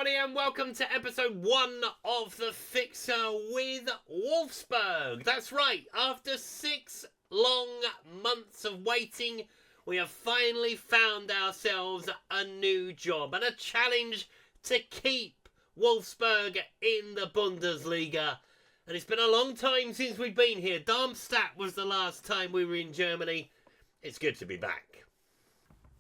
everybody, and welcome to episode 1 of The Fixer with Wolfsburg. That's right, after 6 long months of waiting, we have finally found ourselves a new job and a challenge to keep Wolfsburg in the Bundesliga. And it's been a long time since we've been here. Darmstadt was the last time we were in Germany. It's good to be back.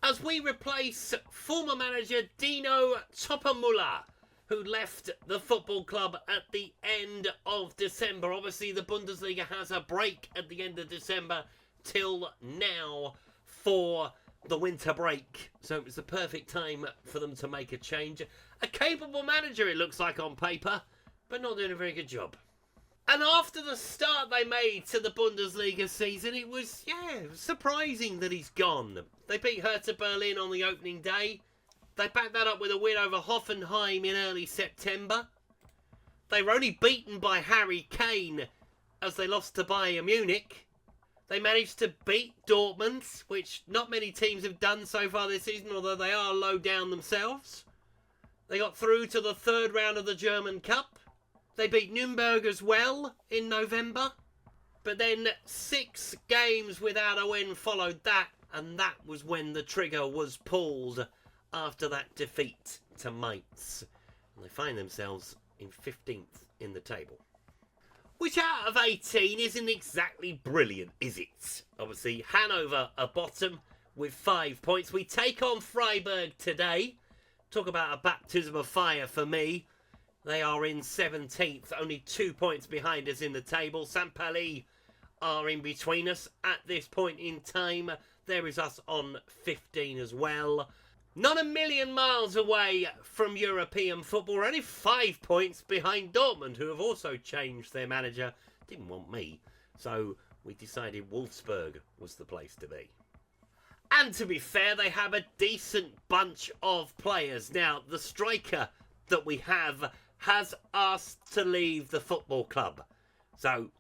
As we replace former manager Dino Toppamüller, who left the football club at the end of December. Obviously, the Bundesliga has a break at the end of December till now for the winter break. So it was the perfect time for them to make a change. A capable manager, it looks like on paper, but not doing a very good job. And after the start they made to the Bundesliga season, it was surprising that he's gone. They beat Hertha Berlin on the opening day. They backed that up with a win over Hoffenheim in early September. They were only beaten by Harry Kane as they lost to Bayern Munich. They managed to beat Dortmund, which not many teams have done so far this season, although they are low down themselves. They got through to the third round of the German Cup. They beat Nuremberg as well in November. But then 6 games without a win followed that. And that was when the trigger was pulled after that defeat to Mainz. And they find themselves in 15th in the table. Which out of 18 isn't exactly brilliant, is it? Obviously, Hanover are bottom with 5 points. We take on Freiburg today. Talk about a baptism of fire for me. They are in 17th, only 2 points behind us in the table. St. Pauli are in between us at this point in time. There is us on 15 as well. Not a million miles away from European football. We're only 5 points behind Dortmund, who have also changed their manager. Didn't want me, so we decided Wolfsburg was the place to be. And to be fair, they have a decent bunch of players. Now, the striker that we have has asked to leave the football club. So,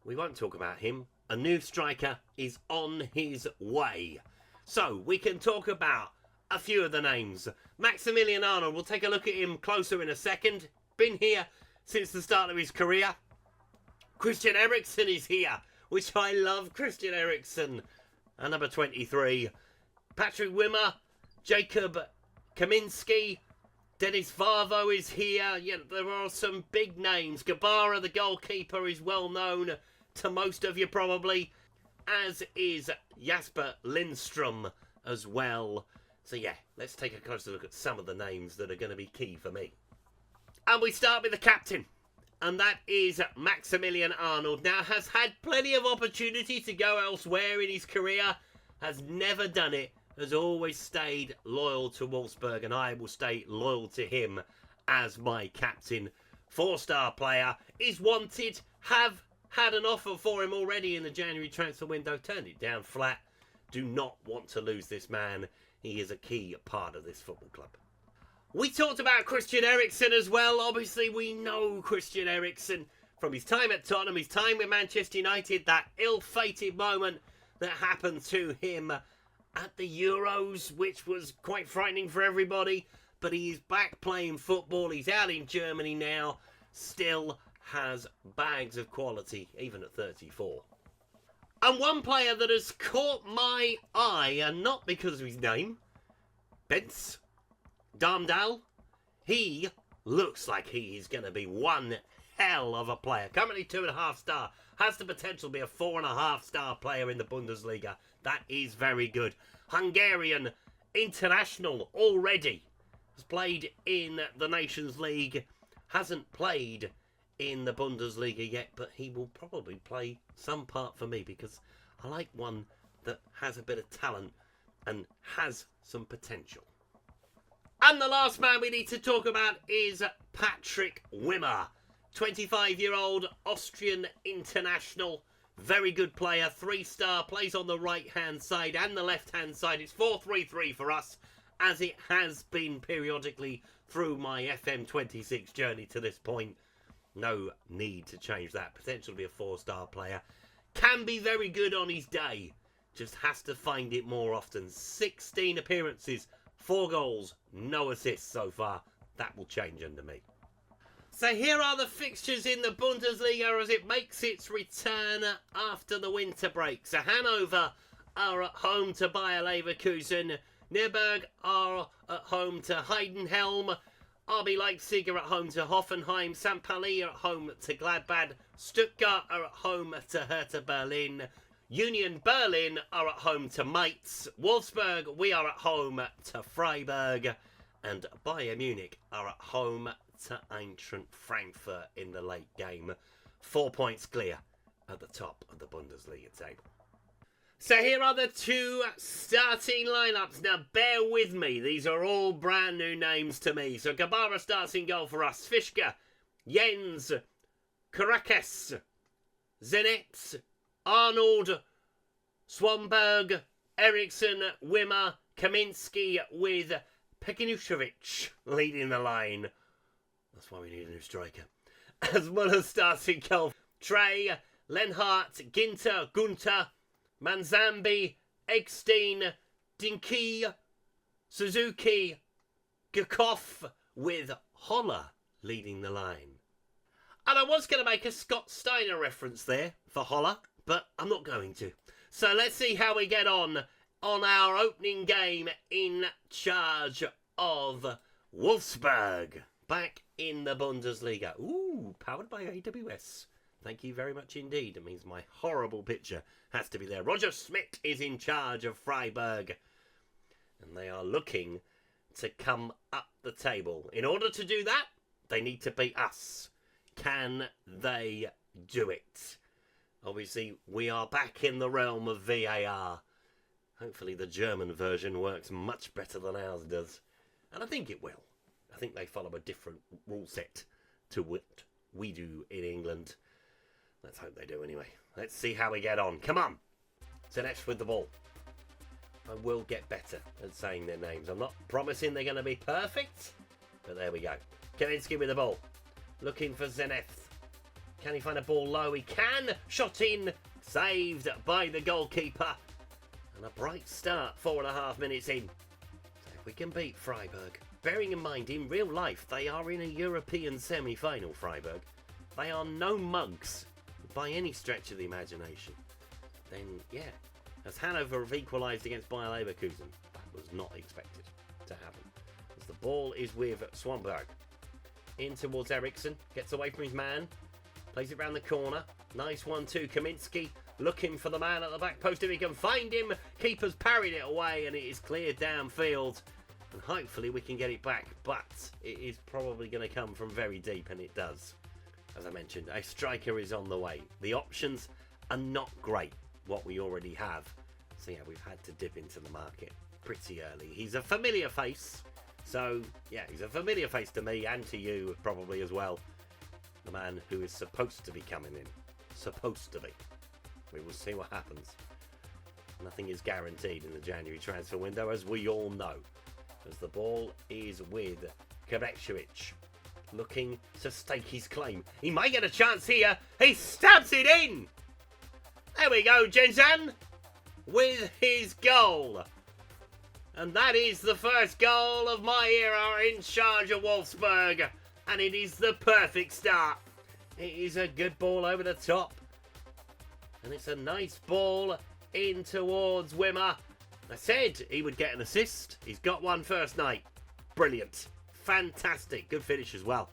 we won't talk about him. A new striker is on his way. So, we can talk about a few of the names. Maximilian Arnold, we'll take a look at him closer in a second. Been here since the start of his career. Christian Eriksen is here, which I love. Christian Eriksen, and number 23. Patrick Wimmer, Jacob Kaminski, Dennis Varvo is here. Yeah, there are some big names. Gabara, the goalkeeper, is well known to most of you probably, as is Jasper Lindstrom as well. So yeah, let's take a closer look at some of the names that are going to be key for me. And we start with the captain, and that is Maximilian Arnold. Now, has had plenty of opportunity to go elsewhere in his career, has never done it, has always stayed loyal to Wolfsburg, and I will stay loyal to him as my captain. 4-star player, is wanted, have had an offer for him already in the January transfer window, turned it down flat. Do not want to lose this man. He is a key part of this football club. We talked about Christian Eriksen as well. Obviously, we know Christian Eriksen from his time at Tottenham, his time with Manchester United, that ill-fated moment that happened to him at the Euros, which was quite frightening for everybody. But he is back playing football. He's out in Germany now. Still has bags of quality, even at 34. And one player that has caught my eye, and not because of his name, Bence Darmdahl. He looks like he is going to be one hell of a player. Currently 2.5 star. Has the potential to be a 4.5 star player in the Bundesliga. That is very good. Hungarian international already. Has played in the Nations League. Hasn't played in the Bundesliga yet, but he will probably play some part for me because I like one that has a bit of talent and has some potential. And the last man we need to talk about is Patrick Wimmer. 25-year-old Austrian international. Very good player. 3-star. Plays on the right-hand side and the left-hand side. It's 4-3-3 for us, as it has been periodically through my FM26 journey to this point. No need to change that. Potential to be a 4-star player. Can be very good on his day. Just has to find it more often. 16 appearances, 4 goals, no assists so far. That will change under me. So here are the fixtures in the Bundesliga as it makes its return after the winter break. So Hanover are at home to Bayer Leverkusen. Nürnberg are at home to Heidenheim. RB Leipzig are at home to Hoffenheim. St. Pauli are at home to Gladbach. Stuttgart are at home to Hertha Berlin. Union Berlin are at home to Mainz. Wolfsburg, we are at home to Freiburg. And Bayern Munich are at home to Eintracht Frankfurt in the late game. 4 points clear at the top of the Bundesliga table. So here are the two starting lineups. Now bear with me, these are all brand new names to me. So Gabara starts in goal for us. Fischke, Jens, Karakes, Zenit, Arnold, Swanberg, Eriksson, Wimmer, Kaminski with Pekinushevich leading the line. That's why we need a new striker. As Muller starts in goal. Trey, Lenhart, Ginter, Gunter, Manzambi, Eggstein, Dinky, Suzuki, Gakov with Holler leading the line. And I was going to make a Scott Steiner reference there for Holler, but I'm not going to. So let's see how we get on our opening game in charge of Wolfsburg. Back in the Bundesliga. Ooh, powered by AWS. Thank you very much indeed. It means my horrible picture has to be there. Roger Schmidt is in charge of Freiburg. And they are looking to come up the table. In order to do that, they need to beat us. Can they do it? Obviously, we are back in the realm of VAR. Hopefully the German version works much better than ours does. And I think it will. I think they follow a different rule set to what we do in England. Let's hope they do anyway. Let's see how we get on. Come on. Zenech with the ball. I will get better at saying their names. I'm not promising they're going to be perfect, but there we go. Kaminski with the ball. Looking for Zeneth. Can he find a ball low? He can. Shot in. Saved by the goalkeeper. And a bright start. 4.5 minutes in. So if we can beat Freiburg. Bearing in mind, in real life, they are in a European semi-final, Freiburg. They are no mugs by any stretch of the imagination. Then, yeah, as Hanover have equalised against Bayer Leverkusen, that was not expected to happen. As the ball is with Swanberg. In towards Eriksson, gets away from his man, plays it round the corner. Nice 1-2, Kaminski looking for the man at the back post if he can find him. Keeper's parried it away and it is cleared downfield. And hopefully we can get it back, but it is probably going to come from very deep, and it does. As I mentioned, a striker is on the way. The options are not great, what we already have. So yeah, we've had to dip into the market pretty early. He's a familiar face. So yeah, he's a familiar face to me and to you probably as well. The man who is supposed to be coming in. Supposed to be. We will see what happens. Nothing is guaranteed in the January transfer window, as we all know. As the ball is with Karekshevich. Looking to stake his claim. He may get a chance here. He stabs it in. There we go, Jenzan. With his goal. And that is the first goal of my era in charge of Wolfsburg. And it is the perfect start. It is a good ball over the top. And it's a nice ball in towards Wimmer. I said he would get an assist. He's got one first night. Brilliant. Fantastic. Good finish as well.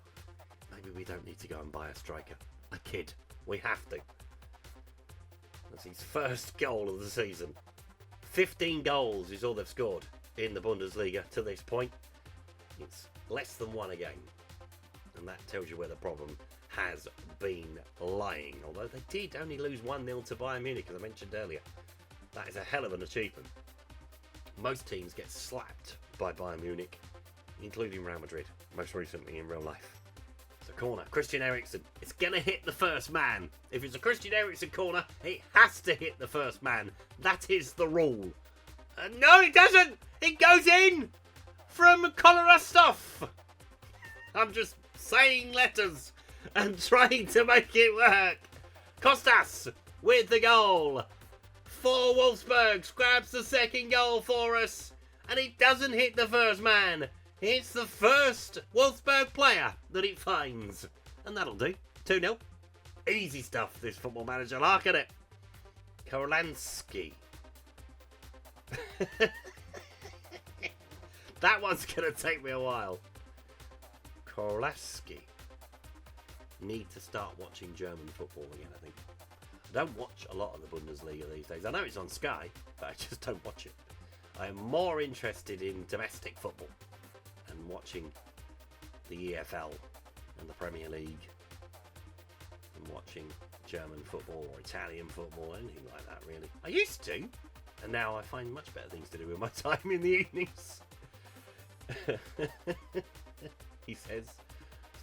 Maybe we don't need to go and buy a striker. A kid. We have to. That's his first goal of the season. 15 goals is all they've scored in the Bundesliga to this point. It's less than one a game. And that tells you where the problem has been lying. Although they did only lose 1-0 to Bayern Munich, as I mentioned earlier. That is a hell of an achievement. Most teams get slapped by Bayern Munich, including Real Madrid, most recently in real life. It's a corner. Christian Eriksen. It's going to hit the first man. If it's a Christian Eriksen corner, it has to hit the first man. That is the rule. No, it doesn't. It goes in from Kolarostov. I'm just saying letters and trying to make it work. Kostas with the goal. For Wolfsburg, grabs the second goal for us. And it doesn't hit the first man. It's the first Wolfsburg player that it finds. And that'll do. 2-0. Easy stuff, this Football Manager. Look at it. Kolansky. That one's going to take me a while. Kolansky. Need to start watching German football again, I think. I don't watch a lot of the Bundesliga these days. I know it's on Sky, but I just don't watch it. I am more interested in domestic football and watching the EFL and the Premier League and watching German football or Italian football, anything like that, really. I used to, and now I find much better things to do with my time in the evenings. He says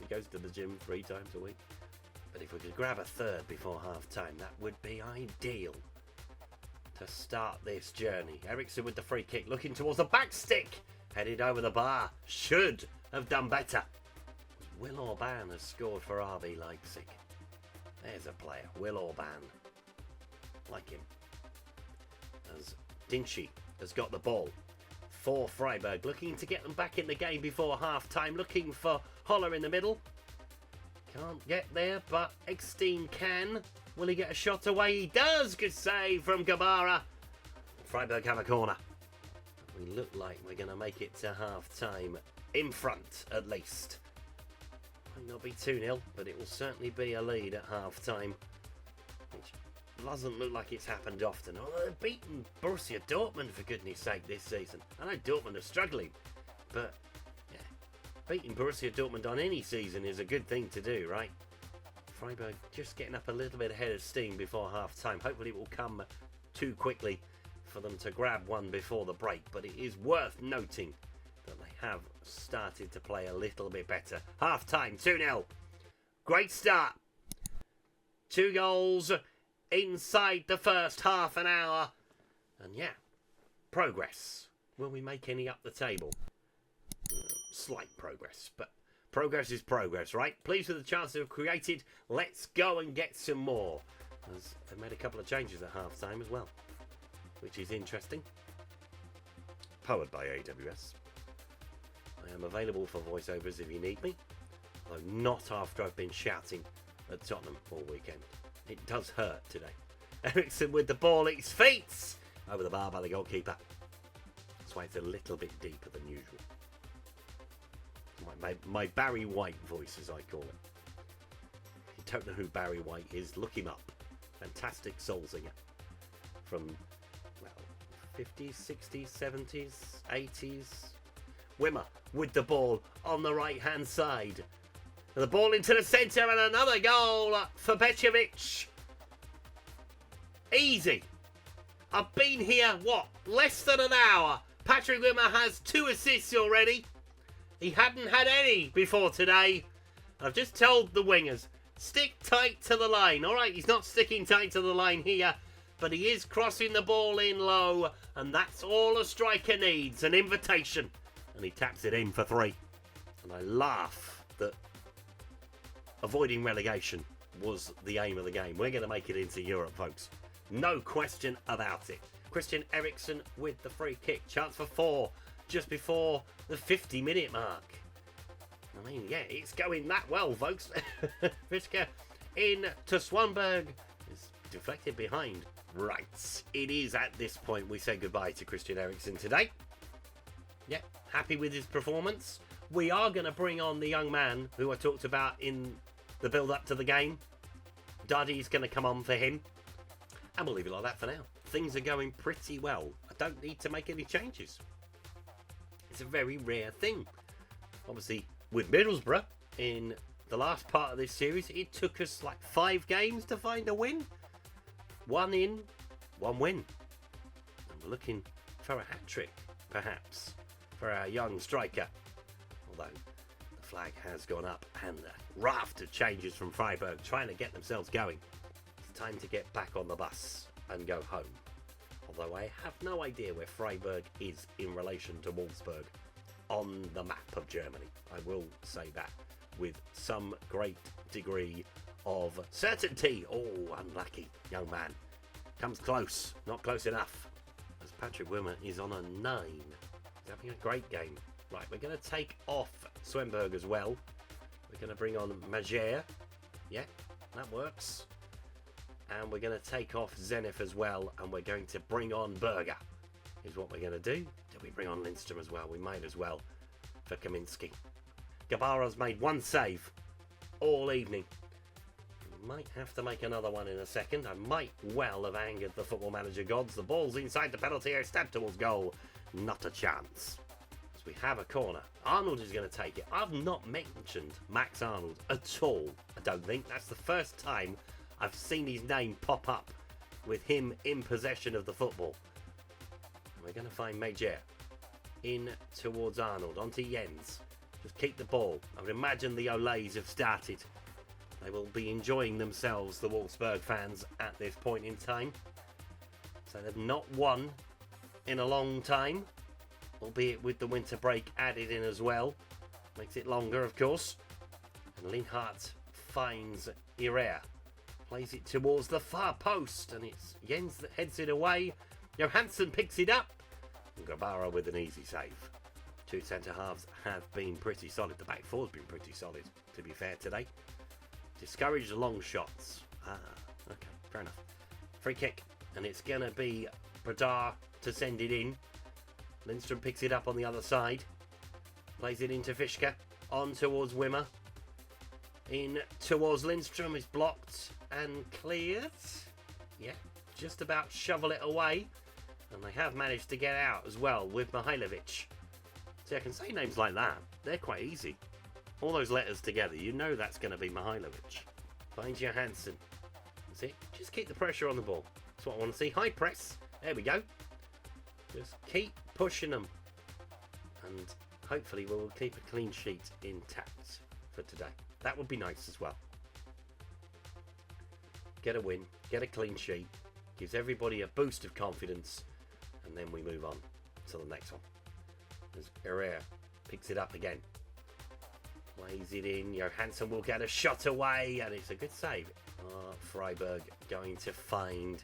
he goes to the gym 3 times a week. But if we could grab a third before half time, that would be ideal to start this journey. Eriksson with the free kick, looking towards the back stick, headed over the bar. Should have done better. Will Orban has scored for RB Leipzig. There's a player, Will Orban. Like him. As Dinchy has got the ball for Freiburg, looking to get them back in the game before half time, looking for Holler in the middle. Can't get there, but Eckstein can. Will he get a shot away? He does! Good save from Gabara. Freiburg have a corner. We look like we're going to make it to half-time. In front, at least. Might not be 2-0, but it will certainly be a lead at half-time. Which doesn't look like it's happened often. Although they've beaten Borussia Dortmund, for goodness sake, this season. I know Dortmund are struggling, but beating Borussia Dortmund on any season is a good thing to do, right? Freiburg just getting up a little bit ahead of steam before half-time. Hopefully it will come too quickly for them to grab one before the break. But it is worth noting that they have started to play a little bit better. Half-time, 2-0. Great start. 2 goals inside the first half an hour. And yeah, progress. Will we make any up the table? Slight progress, but progress is progress, right? Pleased with the chance they've created. Let's go and get some more. As they've made a couple of changes at half-time as well, which is interesting. Powered by AWS. I am available for voiceovers if you need me, though not after I've been shouting at Tottenham all weekend. It does hurt today. Eriksson with the ball at his feet. Over the bar by the goalkeeper. That's why it's a little bit deeper than usual. My Barry White voice, as I call it. If you don't know who Barry White is, look him up. Fantastic soul singer. From, well, 50s, 60s, 70s, 80s. Wimmer with the ball on the right-hand side. And the ball into the centre and another goal for Petrovic. Easy. I've been here, less than an hour. Patrick Wimmer has 2 assists already. He hadn't had any before today. I've just told the wingers, stick tight to the line. All right, he's not sticking tight to the line here, but he is crossing the ball in low, and that's all a striker needs, an invitation. And he taps it in for 3. And I laugh that avoiding relegation was the aim of the game. We're going to make it into Europe, folks. No question about it. Christian Eriksen with the free kick. Chance for 4. Just before the 50-minute mark. I mean, yeah, it's going that well, folks. Fisker in to Swanberg. Is deflected behind. Right. It is at this point we say goodbye to Christian Eriksen today. Yeah, happy with his performance. We are going to bring on the young man who I talked about in the build-up to the game. Daddy's going to come on for him. And we'll leave it like that for now. Things are going pretty well. I don't need to make any changes. It's a very rare thing. Obviously, with Middlesbrough, in the last part of this series, it took us like 5 games to find a win. 1 in, 1 win. And we're looking for a hat-trick, perhaps, for our young striker. Although, the flag has gone up and a raft of changes from Freiburg trying to get themselves going. It's time to get back on the bus and go home. Although I have no idea where Freiburg is in relation to Wolfsburg on the map of Germany. I will say that with some great degree of certainty. Oh, unlucky young man. Comes close, not close enough. As Patrick Wimmer is on a 9. He's having a great game. Right, we're going to take off Swenberg as well. We're going to bring on Majer. Yeah, that works. And we're going to take off Zenith as well. And we're going to bring on Berger. Is what we're going to do. Did we bring on Lindstrom as well? We might as well for Kaminski. Gabara's made one save all evening. Might have to make another one in a second. I might well have angered the football manager gods. The ball's inside the penalty area, stabbed towards goal. Not a chance. So we have a corner. Arnold is going to take it. I've not mentioned Max Arnold at all. I don't think. That's the first time I've seen his name pop up with him in possession of the football. And we're going to find Majer in towards Arnold. Onto Jens. Just keep the ball. I would imagine the Olays have started. They will be enjoying themselves, the Wolfsburg fans, at this point in time. So they've not won in a long time, albeit with the winter break added in as well. Makes it longer, of course. And Linhart finds Irea. Plays it towards the far post, and it's Jens that heads it away. Johansson picks it up. And Gabara with an easy save. Two centre-halves have been pretty solid. The back four's been pretty solid, to be fair, today. Discourage long shots. Okay, fair enough. Free kick, and it's going to be Bradar to send it in. Lindstrom picks it up on the other side. Plays it into Fischke. On towards Wimmer. In towards Lindstrom. Is blocked and cleared. Yeah, just about shovel it away. And they have managed to get out as well with Mihailovic. See, I can say names like that. They're quite easy. All those letters together, you know that's going to be Mihailovic. Finds Johansson. That's it. Just keep the pressure on the ball. That's what I want to see. High press. There we go. Just keep pushing them. And hopefully we'll keep a clean sheet intact for today. That would be nice as well. Get a win. Get a clean sheet. Gives everybody a boost of confidence. And then we move on to the next one. As Herrera picks it up again. Plays it in. Johansson will get a shot away, and it's a good save. Freiburg going to find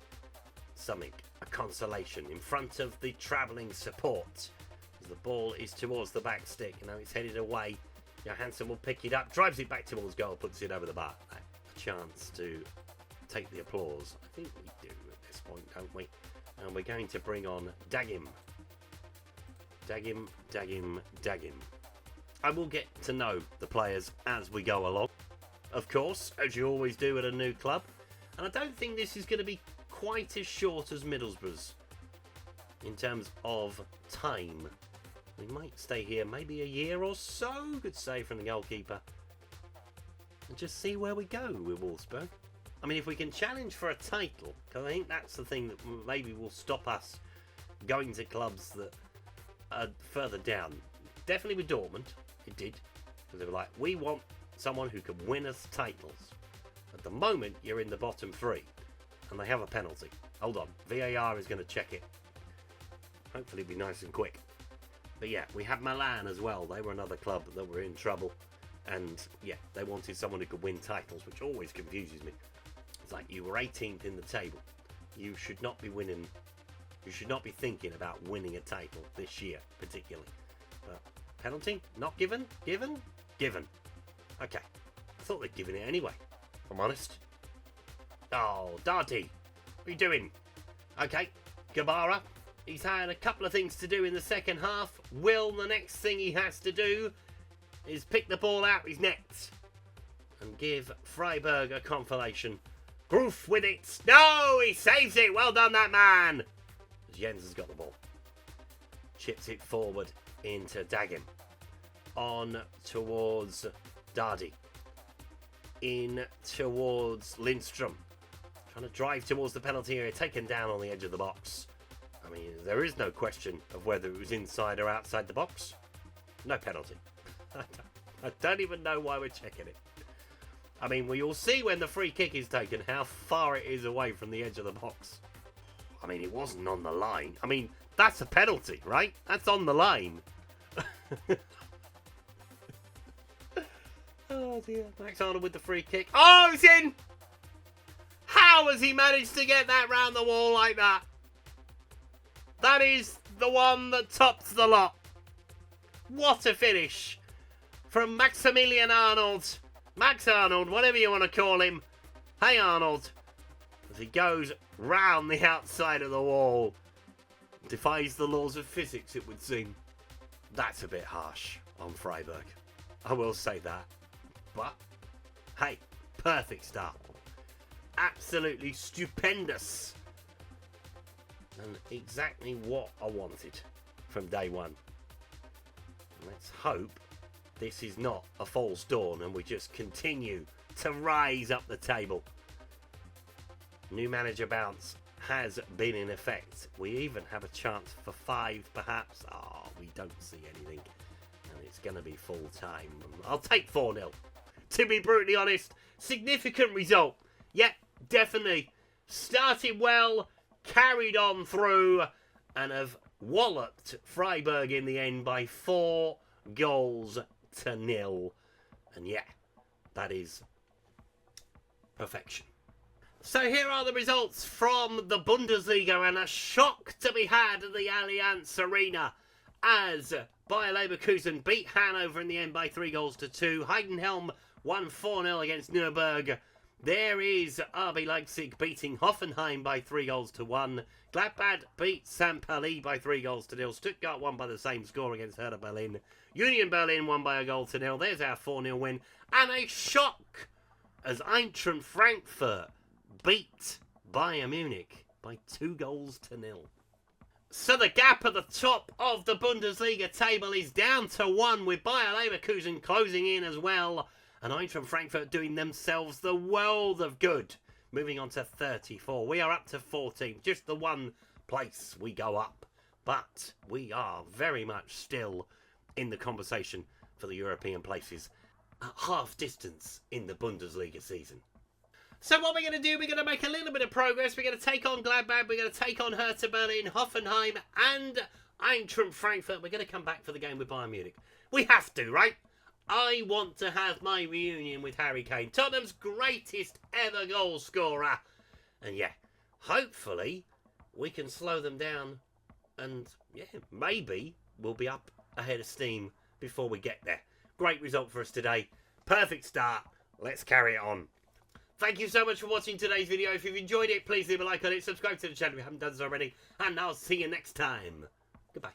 something, a consolation in front of the travelling support. As the ball is towards the back stick, and now it's headed away. Johansson will pick it up, drives it back towards goal, puts it over the bar. A chance to take the applause. I think we do at this point, don't we? And we're going to bring on Dagim. Dagim. I will get to know the players as we go along, of course, as you always do at a new club. And I don't think this is going to be quite as short as Middlesbrough's in terms of time. We might stay here maybe a year or so, good save from the goalkeeper, and just see where we go with Wolfsburg. I mean, if we can challenge for a title, because I think that's the thing that maybe will stop us going to clubs that are further down. Definitely with Dortmund. It did, because they were like, we want someone who can win us titles. At the moment, you're in the bottom three, and they have a penalty. Hold on, VAR is going to check it. Hopefully be nice and quick. But yeah, we have Milan as well. They were another club that were in trouble, and yeah, they wanted someone who could win titles, which always confuses me. It's like, you were 18th in the table. You should not be winning. You should not be thinking about winning a title this year, particularly. But penalty? Not given? Given? Okay. I thought they'd given it anyway, if I'm honest. Oh, Darty. What are you doing? Okay. Gabara. He's had a couple of things to do in the second half. The next thing he has to do is pick the ball out his net and give Freiburg a consolation. Groof with it. No, he saves it. Well done, that man. Jens has got the ball. Chips it forward into Dagim. On towards Dardy. In towards Lindstrom. Trying to drive towards the penalty area. Taken down on the edge of the box. I mean, there is no question of whether it was inside or outside the box. No penalty. I don't even know why we're checking it. I mean, we will see when the free kick is taken how far it is away from the edge of the box. I mean, it wasn't on the line. I mean, that's a penalty, right? That's on the line. Oh dear. Max Arnold with the free kick. Oh, it's in! How has he managed to get that round the wall like that? That is the one that tops the lot. What a finish from Maximilian Arnold. Max Arnold, whatever you want to call him. Hey Arnold. As he goes round the outside of the wall. Defies the laws of physics, it would seem. That's a bit harsh on Freiburg. I will say that. But, hey, perfect start. Absolutely stupendous. And exactly what I wanted from day one. Let's hope this is not a false dawn and we just continue to rise up the table. New manager bounce has been in effect. We even have a chance for 5 perhaps. We don't see anything. And it's going to be full time. I'll take 4-0. To be brutally honest, significant result. Yeah, definitely. Started well, carried on through, and have walloped Freiburg in the end by 4 goals to 0. And yeah, that is perfection. So here are the results from the Bundesliga, and a shock to be had at the Allianz Arena as Bayer Leverkusen beat Hanover in the end by 3 goals to 2. Heidenheim won 4-0 against Nuremberg. There is RB Leipzig beating Hoffenheim by 3 goals to 1. Gladbach beat St. Pauli by 3 goals to 0. Stuttgart won by the same score against Hertha Berlin. Union Berlin won by a goal to 0. There's our 4-0 win. And a shock as Eintracht Frankfurt beat Bayern Munich by 2 goals to 0. So the gap at the top of the Bundesliga table is down to 1, with Bayer Leverkusen closing in as well, and Eintracht Frankfurt doing themselves the world of good, moving on to 34. We are up to 14, just the one place we go up, but we are very much still in the conversation for the European places at half distance in the Bundesliga season. So what we're going to do, we're going to make a little bit of progress. We're going to take on Gladbach, we're going to take on Hertha Berlin, Hoffenheim and Eintracht Frankfurt. We're going to come back for the game with Bayern Munich. We have to, right? I want to have my reunion with Harry Kane, Tottenham's greatest ever goal scorer. And yeah, hopefully we can slow them down and yeah, maybe we'll be up ahead of steam before we get there. Great result for us today. Perfect start. Let's carry it on. Thank you so much for watching today's video. If you've enjoyed it, please leave a like on it, subscribe to the channel if you haven't done so already, and I'll see you next time. Goodbye.